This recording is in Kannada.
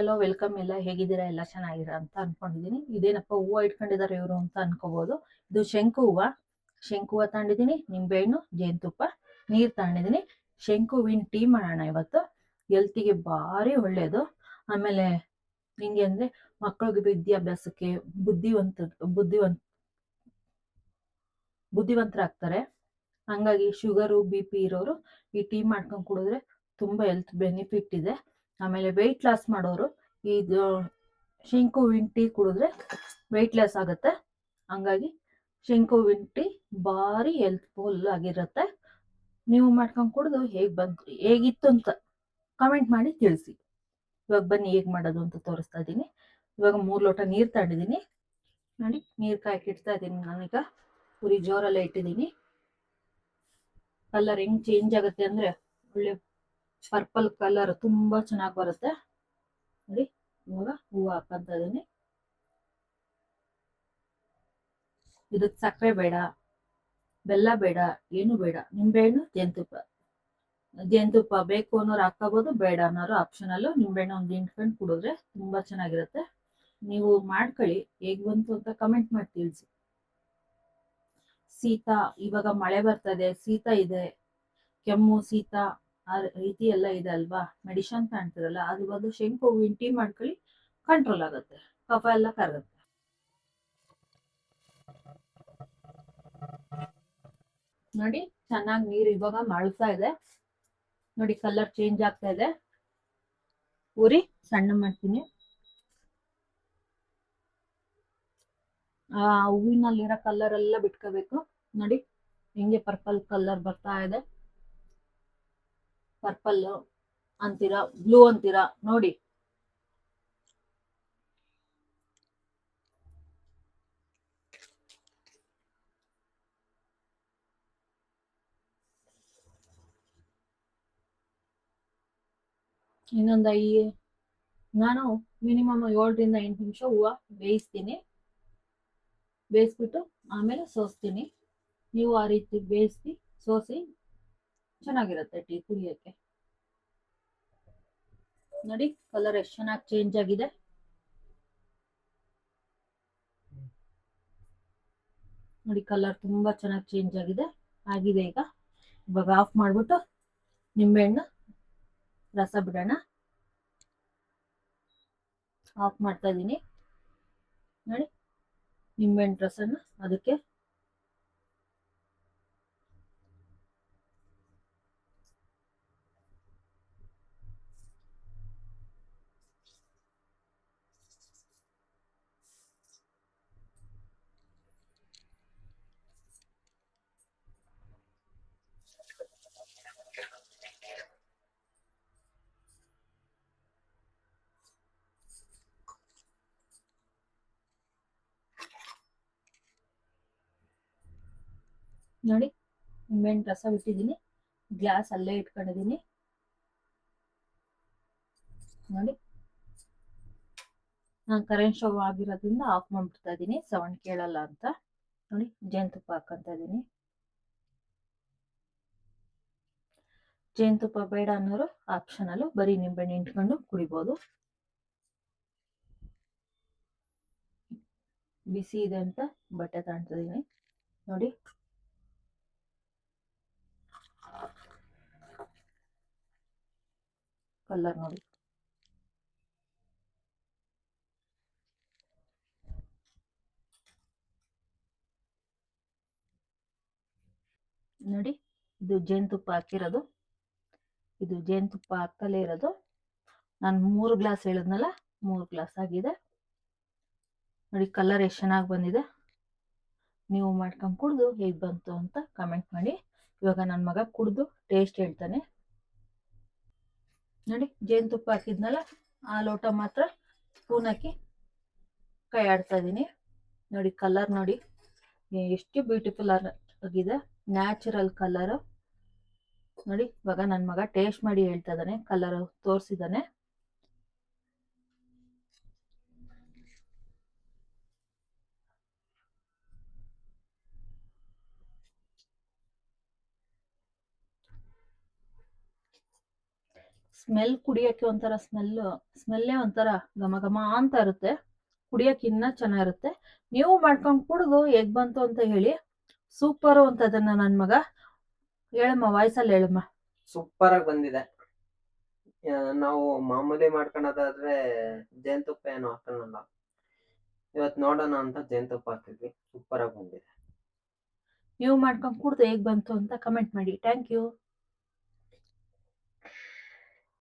ಎಲ್ಲೋ ವೆಲ್ಕಮ್ ಎಲ್ಲ ಹೇಗಿದ್ದೀರಾ? ಎಲ್ಲ ಚೆನ್ನಾಗಿದ್ದೀರಾ ಅಂತ ಅನ್ಕೊಂಡಿದೀನಿ. ಇದೇನಪ್ಪ ಹೂವ ಇಟ್ಕೊಂಡಿದ್ದಾರೆ ಇವರು ಅಂತ ಅನ್ಕೋಬಹುದು. ಇದು ಶಂಕು ಹೂವ ತಗೊಂಡಿದೀನಿ, ನಿಂಬೆಹಣ್ಣು, ಜೇನುತುಪ್ಪ, ನೀರ್ ತಗೊಂಡಿದೀನಿ. ಶಂಕು ಹೂವಿನ ಟೀ ಮಾಡೋಣ ಇವತ್ತು. ಹೆಲ್ತಿಗೆ ಭಾರಿ ಒಳ್ಳೇದು. ಆಮೇಲೆ ಹಿಂಗೆ ಅಂದ್ರೆ ಮಕ್ಕಳಿಗೆ ವಿದ್ಯಾಭ್ಯಾಸಕ್ಕೆ ಬುದ್ಧಿವಂತರಾಗ್ತಾರೆ. ಹಂಗಾಗಿ ಶುಗರು BP ಇರೋರು ಈ ಟೀ ಮಾಡ್ಕೊಂಡು ಕುಡಿದ್ರೆ ತುಂಬಾ ಹೆಲ್ತ್ ಬೆನಿಫಿಟ್ ಇದೆ. ಆಮೇಲೆ ವೆಯ್ಟ್ ಲಾಸ್ ಮಾಡೋರು ಇದು ಶಂಕು ಹೂವಿನ ಟೀ ಕುಡಿದ್ರೆ ವೆಯ್ಟ್ ಲಾಸ್ ಆಗುತ್ತೆ. ಹಂಗಾಗಿ ಶಂಕು ಹೂವಿನ ಟೀ ಭಾರಿ ಹೆಲ್ತ್ಫುಲ್ ಆಗಿರುತ್ತೆ. ನೀವು ಮಾಡ್ಕೊಂಡು ಕುಡಿದು ಹೇಗಿತ್ತು ಅಂತ ಕಮೆಂಟ್ ಮಾಡಿ ತಿಳಿಸಿ. ಇವಾಗ ಬನ್ನಿ ಹೇಗ್ ಮಾಡೋದು ಅಂತ ತೋರಿಸ್ತಾ ಇದ್ದೀನಿ. ಇವಾಗ 3 ಲೋಟ ನೀರು ತಗೊಂಡಿದ್ದೀನಿ ನೋಡಿ. ನೀರು ಕಾಯಕ್ಕೆ ಇಡ್ತಾ ಇದ್ದೀನಿ ನಾನೀಗ. ಪುರಿ ಜೋರಲ್ಲೇ ಇಟ್ಟಿದ್ದೀನಿ. ಕಲರ್ ಹೆಂಗ್ ಚೇಂಜ್ ಆಗುತ್ತೆ ಅಂದ್ರೆ ಒಳ್ಳೆ ಪರ್ಪಲ್ ಕಲರ್ ತುಂಬಾ ಚೆನ್ನಾಗಿ ಬರುತ್ತೆ ನೋಡಿ. ಇವಾಗ ಹೂವು ಹಾಕಂತ ಇದೀನಿ. ಇದಕ್ಕೆ ಸಕ್ಕರೆ ಬೇಡ, ಬೆಲ್ಲ ಬೇಡ, ಏನು ಬೇಡ. ನಿಂಬೆಹಣ್ಣು, ಜೇನುತುಪ್ಪ ಬೇಕು ಅನ್ನೋರು ಹಾಕೋಬಹುದು, ಬೇಡ ಅನ್ನೋರು ಆಪ್ಷನಲ್. ನಿಂಬೆಹಣ್ಣು ಒಂದು ಹಿಂಡ್ಕೊಂಡು ಕುಡಿದ್ರೆ ತುಂಬಾ ಚೆನ್ನಾಗಿರುತ್ತೆ. ನೀವು ಮಾಡ್ಕೊಳ್ಳಿ, ಹೇಗ್ ಬಂತು ಅಂತ ಕಮೆಂಟ್ ಮಾಡಿ ತಿಳಿಸಿ. ಶೀತ, ಇವಾಗ ಮಳೆ ಬರ್ತದೆ, ಶೀತ ಇದೆ, ಕೆಮ್ಮು, ಶೀತ ಆ ರೀತಿ ಎಲ್ಲ ಇದೆ ಅಲ್ವಾ, ಮೆಡಿಷನ್ ಕಾಣ್ತಿರಲ್ಲ, ಅದ್ರ ಬದಲು ಶಂಕು ಹೂವಿನ ಟೀ ಮಾಡ್ಕೊಳ್ಳಿ, ಕಂಟ್ರೋಲ್ ಆಗುತ್ತೆ, ಕಫ ಎಲ್ಲ ಕರಗುತ್ತೆ. ನೋಡಿ ಚೆನ್ನಾಗಿ ನೀರು ಇವಾಗ ಮಳ್ತಾ ಇದೆ ನೋಡಿ, ಕಲರ್ ಚೇಂಜ್ ಆಗ್ತಾ ಇದೆ. ಉರಿ ಸಣ್ಣ ಮಾಡ್ತೀನಿ. ಆ ಹೂವಿನಲ್ಲಿರೋ ಕಲರ್ ಎಲ್ಲ ಬಿಟ್ಕೋಬೇಕು ನೋಡಿ. ಹಿಂಗೆ ಪರ್ಪಲ್ ಕಲರ್ ಬರ್ತಾ ಇದೆ. ಪರ್ಪಲ್ ಅಂತೀರಾ, ಬ್ಲೂ ಅಂತೀರಾ ನೋಡಿ. ನಾನು ಮಿನಿಮಮ್ 7ರಿಂದ 8 ನಿಮಿಷ ಹೂವು ಬೇಯಿಸ್ತೀನಿ. ಬೇಯಿಸ್ಬಿಟ್ಟು ಆಮೇಲೆ ಸೋಸ್ತೀನಿ. ನೀವು ಆ ರೀತಿ ಬೇಯಿಸಿ ಸೋಸಿ ಚೆನ್ನಾಗಿರುತ್ತೆ ಟೀ ಕುಡಿಯೋಕ್ಕೆ. ನೋಡಿ ಕಲರ್ ಎಷ್ಟು ಚೆನ್ನಾಗಿ ಚೇಂಜ್ ಆಗಿದೆ. ನೋಡಿ ಕಲರ್ ತುಂಬಾ ಚೆನ್ನಾಗಿ ಚೇಂಜ್ ಆಗಿದೆ. ಈಗ ಇವಾಗ ಆಫ್ ಮಾಡ್ಬಿಟ್ಟು ನಿಂಬೆಹಣ್ಣು ರಸ ಬಿಡೋಣ. ಆಫ್ ಮಾಡ್ತಾ ಇದ್ದೀನಿ ನೋಡಿ. ನಿಂಬೆಹಣ್ಣು ರಸನ ಅದಕ್ಕೆ ನೋಡಿ. ನಿಂಬೆಹಣ್ಣು ರಸ ಬಿಟ್ಟಿದ್ದೀನಿ, ಗ್ಲಾಸ್ ಅಲ್ಲೇ ಇಟ್ಕೊಂಡಿದ್ದೀನಿ ನೋಡಿ. ನಾನು ಕರೆಂಟ್ ಸ್ಟವ್ ಆಗಿರೋದ್ರಿಂದ ಆಫ್ ಮಾಡ್ಬಿಡ್ತಾ ಇದ್ದೀನಿ, ಸೌಂಡ್ ಕೇಳಲ್ಲ ಅಂತ ನೋಡಿ. ಜೇನುತುಪ್ಪ ಹಾಕಂತ ಇದ್ದೀನಿ. ಜೇನುತುಪ್ಪ ಬೇಡ ಅನ್ನೋರು ಆಪ್ಷನಲ್, ಬರೀ ನಿಂಬೆಹಣ್ಣು ಹಿಂಡ್ಕೊಂಡು ಕುಡಿಬೋದು. ಬಿಸಿ ಇದೆ ಅಂತ ಬಟ್ಟೆ ತಗೊಂತಿದ್ದೀನಿ ನೋಡಿ. ಕಲರ್ ನೋಡಿ. ನೋಡಿ ಇದು ಜೇನುತುಪ್ಪ ಹಾಕಿರೋದು, ಇದು ಜೇನುತುಪ್ಪ ಹಾಕ್ತಲೇ ಇರೋದು. ನಾನು 3 ಗ್ಲಾಸ್ ಹೇಳಿದ್ನಲ್ಲ, 3 ಗ್ಲಾಸ್ ಆಗಿದೆ ನೋಡಿ. ಕಲರ್ ಎಷ್ಟು ಚೆನ್ನಾಗಿ ಬಂದಿದೆ. ನೀವು ಮಾಡ್ಕೊಂಡು ಕುಡಿದು ಹೇಗೆ ಬಂತು ಅಂತ ಕಮೆಂಟ್ ಮಾಡಿ. ಇವಾಗ ನನ್ನ ಮಗ ಕುಡಿದು ಟೇಸ್ಟ್ ಹೇಳ್ತಾನೆ ನೋಡಿ. ಜೇನುತುಪ್ಪ ಹಾಕಿದ್ನಲ್ಲ, ಆ ಲೋಟ ಮಾತ್ರ ಸ್ಪೂನ್ ಹಾಕಿ ಕೈ ಆಡ್ತಾ ಇದ್ದೀನಿ ನೋಡಿ. ಕಲರ್ ನೋಡಿ ಎಷ್ಟು ಬ್ಯೂಟಿಫುಲ್ ಆಗಿದೆ, ನ್ಯಾಚುರಲ್ ಕಲರ್ ನೋಡಿ. ಇವಾಗ ನನ್ನ ಮಗ ಟೇಸ್ಟ್ ಮಾಡಿ ಹೇಳ್ತಾ ಇದ್ದಾನೆ, ಕಲರ್ ತೋರಿಸಿದ್ದಾನೆ. ಸ್ಮೆಲ್ ಕುಡಿಯಕ್ಕೆ ಒಂಥರ ಸ್ಮೆಲ್ಲೇ ಒಂಥರ ಘಮ ಘಮ ಅಂತ ಇರುತ್ತೆ. ಕುಡಿಯಕ್ಕೆ ಇನ್ನ ಚೆನ್ನಾಗಿರುತ್ತೆ. ನೀವು ಮಾಡ್ಕೊಂಡು ಕುಡಿದು ಹೇಗ್ ಬಂತು ಅಂತ ಹೇಳಿ. ಸೂಪರು ಅಂತದನ್ನ ನನ್ ಮಗ. ಹೇಳಮ್ಮ, ವಾಯ್ಸಲ್ಲಿ ಹೇಳಮ್ಮ. ಸೂಪರ್ ಆಗಿ ಬಂದಿದೆ. ನಾವು ಮಾಮೂಲಿ ಮಾಡ್ಕೊಳೋದಾದ್ರೆ ಜೇನುತುಪ್ಪ ಏನು ಹಾಕೊಳ್ಳಲ್ಲ. ಇವತ್ತು ನೋಡೋಣ ಅಂತ ಜೇನುತುಪ್ಪ ಹಾಕಿದ್ವಿ, ಸೂಪರ್ ಆಗಿ ಬಂದಿದೆ. ನೀವು ಮಾಡ್ಕೊಂಡು ಕುಡ್ದು ಹೇಗ್ ಬಂತು ಅಂತ ಕಮೆಂಟ್ ಮಾಡಿ. Thank you.